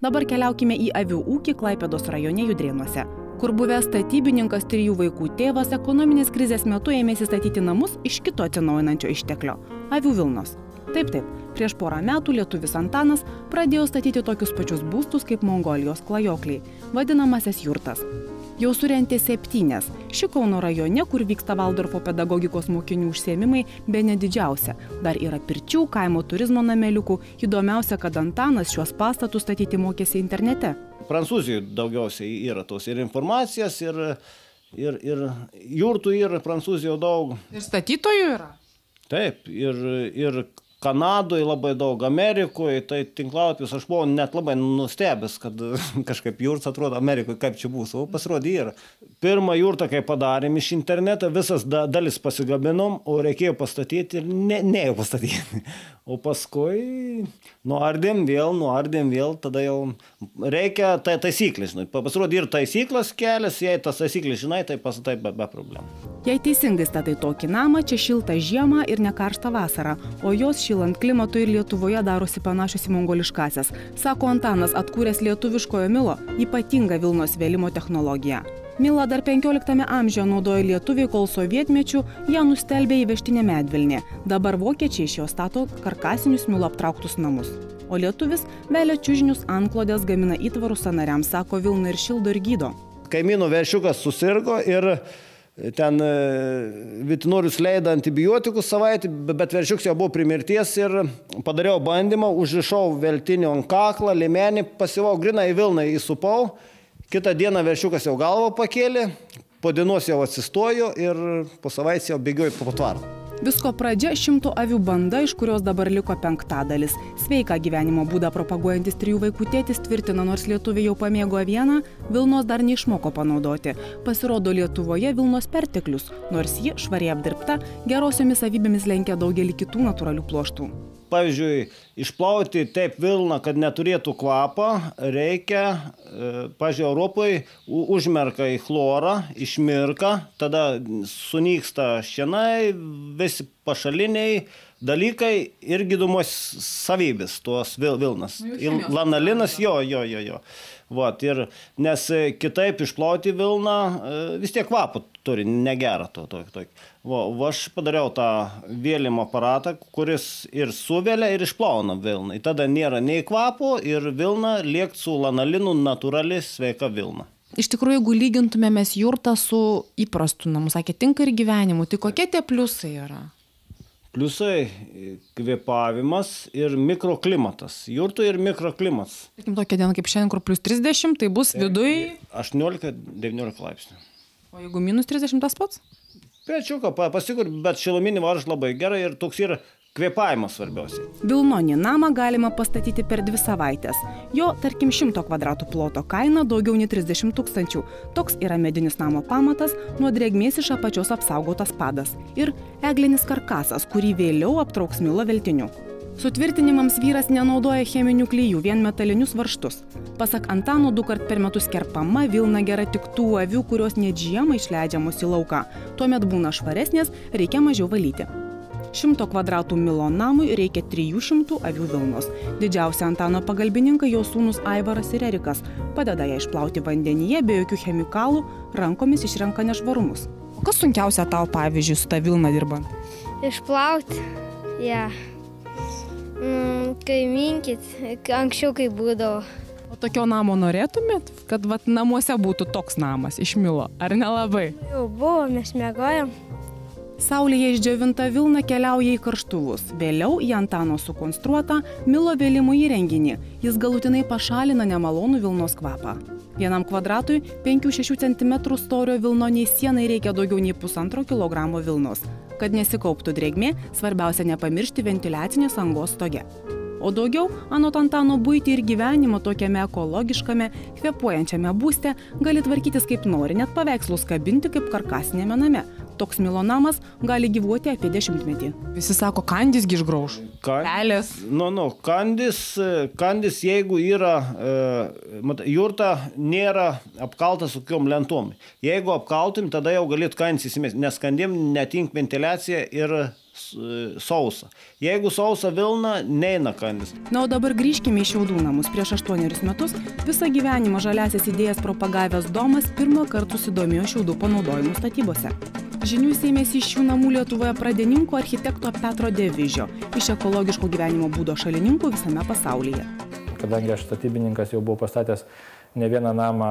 Dabar keliaukime į avių ūkį Klaipėdos rajone Judrėnuose, kur buvęs statybininkas 3 vaikų tėvas ekonominės krizės metu ėmėsi statyti namus iš kito atsinaujinančio išteklio – avių vilnos. Taip, prieš porą metų lietuvis Antanas pradėjo statyti tokius pačius būstus kaip Mongolijos klajokliai, vadinamasis jurtas. Jau surentė 7. Ši Kauno rajone, kur vyksta Valdorfo pedagogikos mokinių užsiėmimai, bene didžiausia. Dar yra pirčių, kaimo turizmo nameliukų. Įdomiausia, kad Antanas šiuos pastatus statyti mokėsi internete. Prancūzijoje daugiausiai yra tos ir informacijas, ir jurtų yra Prancūzijoje daug. Ir statytojų yra? Taip, ir Kanadoje labai daug, Amerikoje, tai tinklalapis, aš buvau net labai nustebęs, kad kažkaip jurtas atrodo Amerikoje, kaip čia bus, o pasirodė yra. Pirmą jurtą, kai padarėm iš interneto, visas dalis pasigabinom, o reikėjo pastatyti ir neėjo pastatyti. O paskui nuardėm vėl, tada jau reikia taisyklės. Pasirodė ir taisyklės kelias, jei tas taisyklės žinai, tai pastatai be problemų. Jei teisingai statai tokį namą, čia šilta žiemą ir ne karšta vasara, o jos šilant klimatui ir Lietuvoje darosi panašios į mongoliškasias, sako Antanas, atkūręs lietuviškojo milo ypatingą vilnos vėlimo technologiją. Milą dar 15 amžiuje naudojo lietuviai, kol sovietmečiu ją nustelbė įvežtinė medvilnė. Dabar vokiečiai iš jo stato karkasinius milo aptrauktus namus. O lietuvis velia čiužinius antklodės, gamina įtvarus sąnariams, sako vilna ir šildo ir gydo. Kaimynų veršiukas susirgo ir ten veterinorius leido antibiotikus savaitę, bet veršiukas jau buvo prie mirties ir padariau bandymą, užrišau veltinį ant kaklą, liemenį, pasivau grinai vilną įsupau. Kitą dieną veršiukas jau galvą pakėlė, po dienos jau atsistojo ir po savaitės jau bėgiojo po tvarą. Visko pradžia 100 avių banda, iš kurios dabar liko 5. Sveiką gyvenimo būdą propaguojantis 3 vaikų tėtis tvirtina, nors lietuviai jau pamėgo avieną, vilnos dar neišmoko panaudoti. Pasirodo, Lietuvoje vilnos perteklius, nors ji švariai apdirbta, gerosiomis savybėmis lenkia daugelį kitų natūralių pluoštų. Pavyzdžiui, išplauti taip vilną, kad neturėtų kvapą, reikia, pavyzdžiui, Europoje užmerka į chlorą, išmirka, tada sunyksta šienai, visi pašaliniai dalykai ir gydomos savybės tos vilnas. Lanalinas, jo. Vat, ir, nes kitaip išplauti vilną vis tiek kvapą turi, negerą to. Aš padariau tą vėlimo aparatą, kuris ir suvelia, ir išplauna vilną. Tada nėra nei kvapo ir vilna liekt su lanalinu natūrali sveika vilna. Iš tikrųjų, jeigu lygintumėmės jurtą su įprastu namu, sakė, tinka ir gyvenimu, tai kokie tie pliusai yra? Pliusai kvėpavimas ir mikroklimatas. Jurtų ir mikroklimatas. Tarkim, tokia diena kaip šiandien, kur plus 30, tai bus viduj 18-19 laipsnių. O jeigu minus 30 tas pats? Pečiuką pasikur, bet šiluminį varžą labai gerai ir toks yra kvėpavimas svarbiausiai. Vilnonį namą galima pastatyti per 2 savaites. Jo, tarkim, 100 kvadratų ploto kaina daugiau nei 30 000. Toks yra medinis namo pamatas, nuo drėgmės iš apačios apsaugotas padas. Ir eglinis karkasas, kurį vėliau aptrauks milo veltiniu. Sutvirtinimams vyras nenaudoja cheminių klijų, vien metalinius varžtus. Pasak Antano, 2 kart per metus kerpama vilna gera tik tų avių, kurios net žiemą išleidžiamos į lauką. Tuomet būna švaresnės, reikia mažiau valyti. 100 kvadratų milo namui reikia 300 avių vilnos. Didžiausia Antano pagalbininkai jo sūnus Aivaras ir Erikas. Padeda ją išplauti vandenyje, be jokių chemikalų, rankomis išrenka nešvarumus. O kas sunkiausia tau, pavyzdžiui, su ta vilna dirbant? Išplauti, ją. Kai minkit, anksčiau kai būdavo. O tokio namo norėtumėt, kad namuose būtų toks namas iš milo, ar nelabai? Jau buvo, mes miegojom. Saulėje išdžiovinta vilna keliauja į karštuvus, vėliau į Antano sukonstruotą milo vėlimo įrenginį. Jis galutinai pašalina nemalonų vilnos kvapą. Vienam kvadratui 5-6 cm storio vilnoniai sienai reikia daugiau nei 1,5 kg vilnos. Kad nesikauptų drėgmė, svarbiausia nepamiršti ventiliacinės angos stoge. O daugiau, anot Antano, buitį ir gyvenimą tokiame ekologiškame, kvėpuojančiame būste gali tvarkytis kaip nori, net paveikslus kabinti kaip karkasinėme name. toks Milo namas gali gyvuoti apie 10-metį. Visi sako, kandisgi išgrauž. Pelės. Kandis, jeigu yra, jurta nėra apkalta su kokiom lentom. Jeigu apkaltum, tada jau galėtų kandis įsimesti, nes kandim netink ventiliacija ir sausa. Jeigu sausa vilna, neina kandis. Na, o dabar grįžkime į Šiaudų namus. Prieš 8 metus visą gyvenimą žaliasias idėjas propagavęs Domas pirmą kartą susidomėjo šiaudų panaudojimu statybose. Žinių sėmėsi iš šių namų Lietuvoje pradininkų architekto Petro Devižio, iš ekologiško gyvenimo būdo šalininkų visame pasaulyje. Kadangi aš statybininkas jau buvau pastatęs ne vieną namą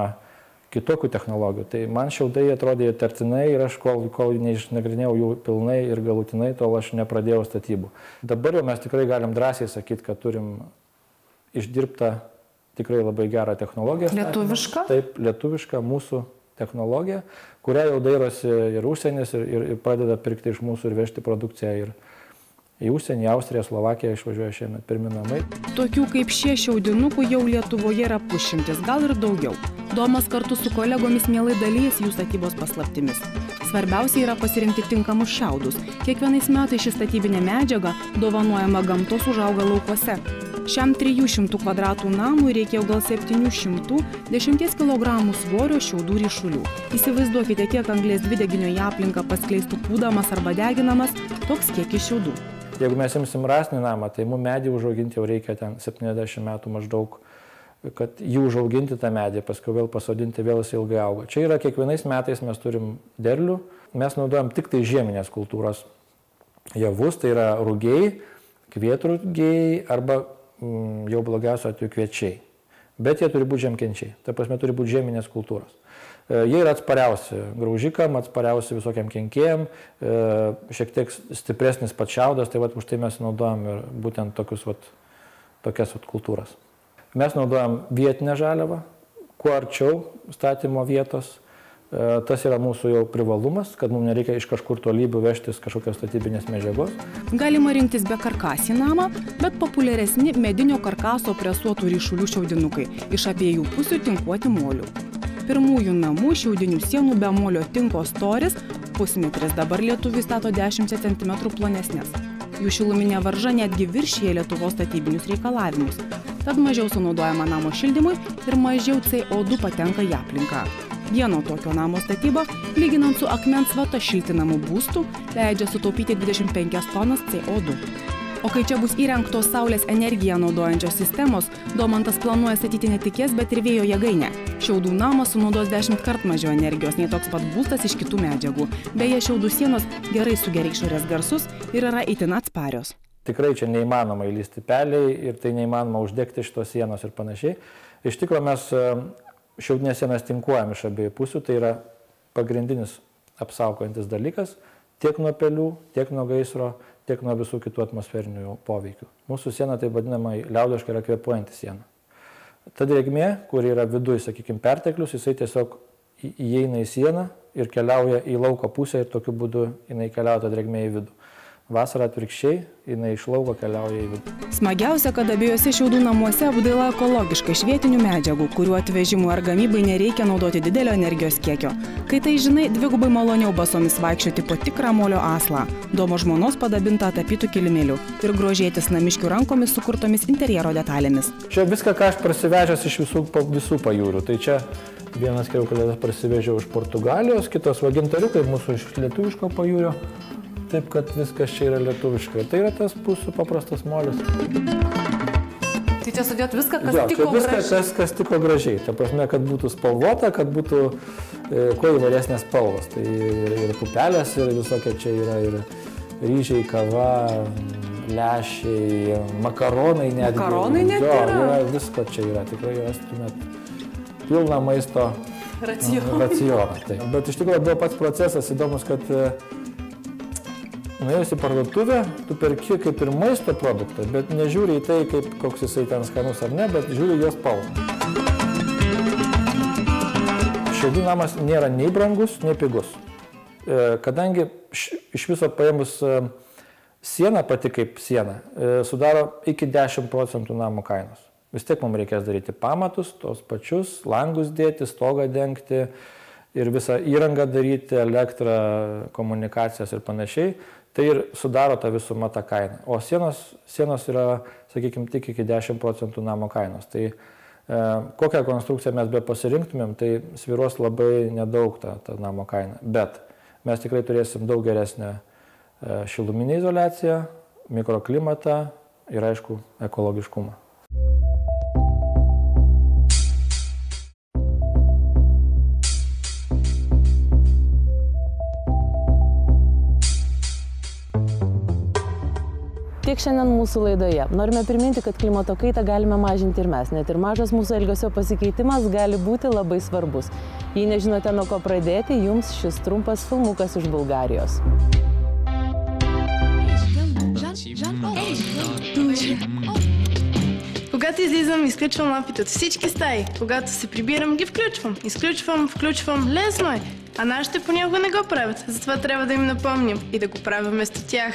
kitokių technologijų, tai man šiaudai atrodė įtartinai ir aš kol neišnagrinėjau jų pilnai ir galutinai, tol aš nepradėjau statybų. Dabar jau mes tikrai galim drąsiai sakyti, kad turim išdirbtą tikrai labai gerą technologiją. Lietuvišką? Taip, lietuvišką mūsų technologiją, kurią jau dairosi ir užsienis ir pradeda pirkti iš mūsų ir vežti produkciją ir į užsienį, Austriją, Slovakiją išvažiuoja šiemet pirmi namai. Tokių kaip šie šiaudinukų jau Lietuvoje yra pusšimtis, gal ir daugiau. Domas kartu su kolegomis mielai dalyjasi jų statybos paslaptimis. Svarbiausia yra pasirinkti tinkamus šiaudus. Kiekvienais metais ši statybinė medžiaga dovanojama gamtos užauga laukuose. Šiam 300 kvadratų namui reikėjo gal 710 kg svorio šiaudų ryšulių. Įsivaizduokite, kiek anglies dvideginio į aplinką paskleistų pūdamas arba deginamas toks kiekis šiaudų. Jeigu mes imsim rąstinį namą, tai mums medį užauginti jau reikia ten 70 metų maždaug, kad jį užauginti tą medį, paskui vėl pasodinti, vėl jis ilgai auga. Čia yra kiekvienais metais mes turim derlių, mes naudojam tik tai žieminės kultūros javus, tai yra rugiai, kvietrugiai arba jau blogiausio atveju kviečiai. Bet jie turi būti žemkenčiai, ta prasme turi būti žieminės kultūros. Jie yra atspariausi graužikam, atspariausi visokiam kenkėjam, šiek tiek stipresnis pats šiaudas, tai už tai mes naudojam ir būtent tokias kultūras. Mes naudojam vietinę žaliavą, kuo arčiau statymo vietos. Tas yra mūsų jau privalumas, kad mums nereikia iš kažkur tolybių vežtis kažkokios statybinės medžiagos. Galima rinktis be karkasį namą, bet populiaresni medinio karkaso presuotų ryšulių šiaudinukai, iš abiejų pusių tinkuoti molių. Pirmųjų namų šiaudinių sienų be molio tinko storis pusmetris, dabar lietuviai stato 10 cm plonesnės. Jų šiluminė varža netgi viršija Lietuvos statybinius reikalavimus, tad mažiau sunaudojama namo šildymui ir mažiau CO2 patenka į aplinką. Vieno tokio namo statyba, lyginant su akmens vata šiltinamų būstų, leidžia sutaupyti 25 tonas CO2. O kai čia bus įrengtos saulės energiją naudojančios sistemos, Domantas planuoja statyti ne tik jas, bet ir vėjo jėgainę. Šiaudų namas sunaudos 10 kart mažiau energijos nei toks pat būstas iš kitų medžiagų. Beje, šiaudų sienos gerai sugeria išorės garsus ir yra itin atsparios. Tikrai čia neįmanoma įlysti peliai ir tai neįmanoma uždegti šitos sienos ir panašiai. Iš tikrųjų mes šiaudinės sienas tinkuojam iš abiejų pusių, tai yra pagrindinis apsaugojantis dalykas tiek nuo pelių, tiek nuo gaisro, tiek nuo visų kitų atmosferinių poveikių. Mūsų siena, tai vadinama, liaudiškai yra kvėpuojanti siena. Ta drėgmė, kur yra viduj, sakykime, perteklius, jisai tiesiog įeina į sieną ir keliauja į lauko pusę ir tokiu būdu jinai keliauja ta drėgmė į vidų. Vasarą atvirkščiai, jinai iš lauko keliauja į vidų. Smagiausia, kad abiejose šiaudų namuose apdaila ekologiška iš vietinių medžiagų, kurių atvežimui ar gamybai nereikia naudoti didelio energijos kiekio. Kai tai žinai, dvigubai maloniau basomis vaikščioti po tikrą molio aslą, Domo žmonos padabintą tapytų kilimėlių ir grožėtis namiškių rankomis sukurtomis interjero detalėmis. Čia viską, ką aš prasivežęs iš visų pajūrių. Tai čia vienas kriauklėtas prasivežiau iš Portugalijos, kitos gintariukai mūsų iš lietuviško pajūrio. Taip, kad viskas čia yra lietuviška. Tai yra tas pusų paprastas molis. Tai čia sudėt viską, kas tiko gražiai? Viskas, kas tiko gražiai. Ta prasme, kad būtų spalvota, kad būtų kuo įvairesnės spalvos. Tai ir pupelės, ir visokie čia yra ir ryžiai, kava, lęšiai, makaronai netgi. Makaronai net yra? Jo, yra visko čia yra. Tikrai rastumėt pilną maisto racioną. Bet iš tikrųjų buvo pats procesas įdomus, kad nuėjus į parduotuvę, tu perki kaip ir maisto produktą, bet nežiūri į tai, koks jisai ten skanus ar ne, bet žiūri jos spalvą. Šiaudų namas nėra nei brangus, nei pigus. Kadangi iš viso paėmus siena pati kaip siena, sudaro iki 10% namo kainos. Vis tiek mums reikės daryti pamatus, tos pačius, langus dėti, stogą dengti, ir visą įrangą daryti, elektrą, komunikacijas ir panašiai, tai ir sudaro tą visumą tą kainą. O sienos yra, sakykime, tik iki 10% namo kainos. Tai kokią konstrukciją mes be pasirinktumėm, tai svyruos labai nedaug ta namo kaina. Bet mes tikrai turėsim daug geresnę šiluminę izoliaciją, mikroklimatą ir, aišku, ekologiškumą. Tiek šiandien mūsų laidoje. Norime priminti, kad klimato kaitą galime mažinti ir mes. Net ir mažas mūsų elgesio pasikeitimas gali būti labai svarbus. Jei nežinote, nuo ko pradėti, jums šis trumpas filmukas iš Bulgarijos. Когато излизам, изключвам лампите от всички стаи. Когато се прибирам, ги включвам. Изключвам, включвам. Лесно е. А нашите понякога не го правят. Затова трябва да им напомним и да го правя вместо тях.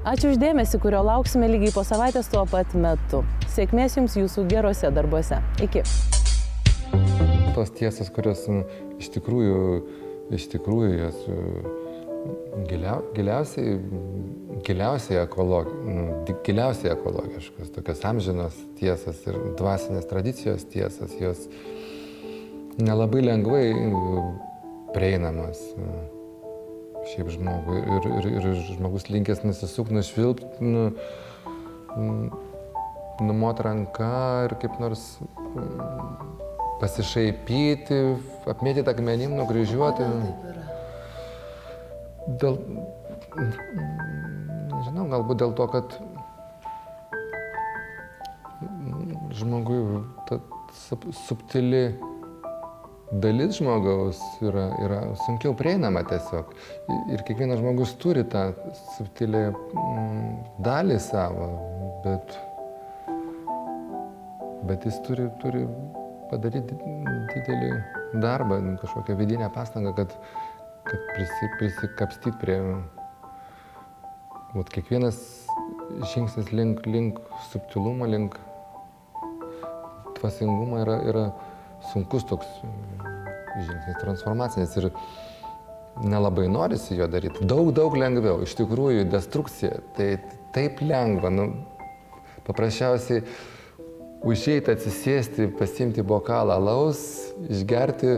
Ačiū už dėmesį, kurio lauksime lygiai po savaitės tuo pat metu. Sėkmės jums jūsų geruose darbuose. Iki. Tos tiesas, kurios iš tikrųjų jos giliausiai ekologiškos, tokios amžinos tiesas ir dvasinės tradicijos tiesas, jos nelabai lengvai prieinamos šiaip žmogui ir žmogus linkęs nusisukti, nušvilpti, numoti ranką ir kaip nors pasišaipyti, apmėtyti akmenim, nukryžiuoti. Nežinau, galbūt dėl to, kad žmogui ta subtili dalis žmogaus yra sunkiau prieinama tiesiog. Ir kiekvienas žmogus turi tą subtilę dalį savo, bet jis turi padaryti didelį darbą, kažkokią vidinę pastangą, kad prisikapstyti prie... Kiekvienas žingsnis link subtilumo, link dvasingumo yra sunkus toks žingsnis, transformacinis ir nelabai norisi jo daryti. Daug lengviau. Iš tikrųjų, destrukcija, tai taip lengva. Paprasčiausiai užeiti, atsisėsti, pasiimti bokalą alaus, išgerti,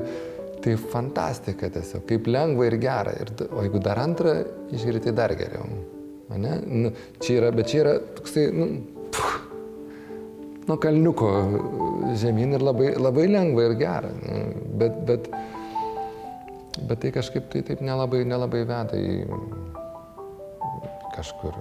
tai fantastika tiesiog, kaip lengva ir gera. O jeigu dar antrą išgeri, tai dar geriau. Čia yra toksai, nuo kalniuko žemyn ir labai lengva ir gera. Bet tai kažkaip tai taip nelabai veda į kažkur.